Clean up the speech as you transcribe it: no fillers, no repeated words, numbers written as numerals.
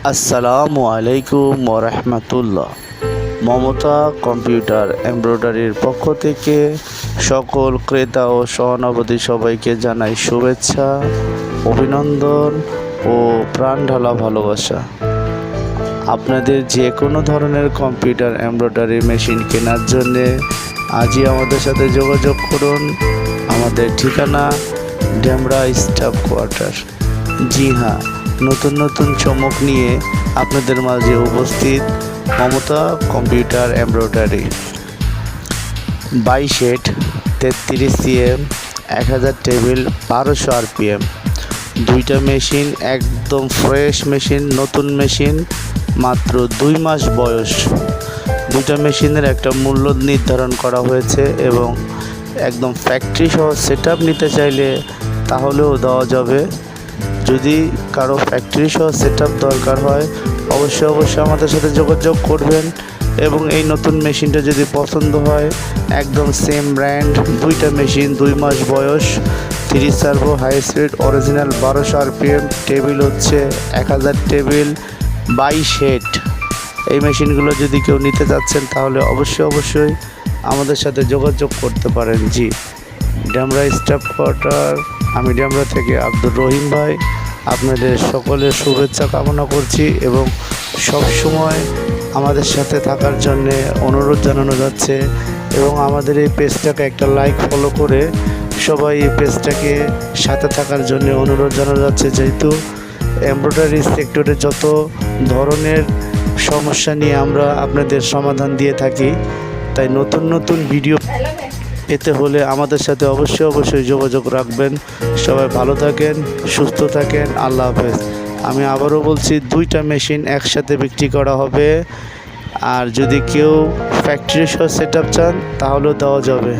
আসসালামু আলাইকুম ওরহমতুল্লাহ। মমতা কম্পিউটার এমব্রয়ডারির পক্ষ থেকে সকল ক্রেতা ও সহানুভূতি সবাইকে জানাই শুভেচ্ছা, অভিনন্দন ও প্রাণ ঢালা ভালোবাসা। আপনাদের যে কোনো ধরনের কম্পিউটার এমব্রয়ডারি মেশিন কেনার জন্যে আজই আমাদের সাথে যোগাযোগ করুন। আমাদের ঠিকানা ডেমরা স্টাফ কোয়ার্টার। জি হ্যাঁ, নতুন নতুন চমক নিয়ে আপনাদের মাঝে উপস্থিত Mamata computer embroidery. 22 head 33 CM 1000 table 1200 RPM। দুইটা মেশিন একদম ফ্রেশ মেশিন, নতুন মেশিন, মাত্র 2 মাস বয়স। দুইটা মেশিনের একটা মূল্য নির্ধারণ করা হয়েছে এবং একদম ফ্যাক্টরি সহ সেটআপ নিতে চাইলে তাহলেও দেওয়া যাবে। যদি কারো ফ্যাক্টরি সহ সেটআপ দরকার হয় অবশ্যই আমাদের সাথে যোগাযোগ করবেন। এবং এই নতুন মেশিনটা যদি পছন্দ হয়, একদম সেম ব্র্যান্ড, দুইটা মেশিন 2 মাস বয়স, 30 servo high speed original 1200 RPM, table হচ্ছে 1000 টেবিল, 22 হেড। এই মেশিনগুলো যদি কেউ নিতে চাচ্ছেন তাহলে অবশ্যই আমাদের সাথে যোগাযোগ করতে পারেন। জি, ডেমরা স্টাফ কোয়ার্টার। আমি ডেমরা থেকে আব্দুর রহিম ভাই আপনাদের সকলের শুভেচ্ছা কামনা করছি এবং সব সময় আমাদের সাথে থাকার জন্যে অনুরোধ জানানো যাচ্ছে। এবং আমাদের এই পেজটাকে একটা লাইক ফলো করে সবাই এই পেজটাকে সাথে থাকার জন্য অনুরোধ জানানো যাচ্ছে। যেহেতু এমব্রয়ডারি সেক্টরে যত ধরনের সমস্যা নিয়ে আমরা আপনাদের সমাধান দিয়ে থাকি, তাই নতুন ভিডিও পেতে হলে আমাদের সাথে অবশ্যই যোগাযোগ রাখবেন। সবাই ভালো থাকেন, সুস্থ থাকেন, আল্লাহ হাফেজ। আমি আবারও বলছি, দুইটা মেশিন একসাথে বিক্রি করা হবে। আর যদি কেউ ফ্যাক্টরি সহ সেটআপ চান তাহলেও দেওয়া যাবে।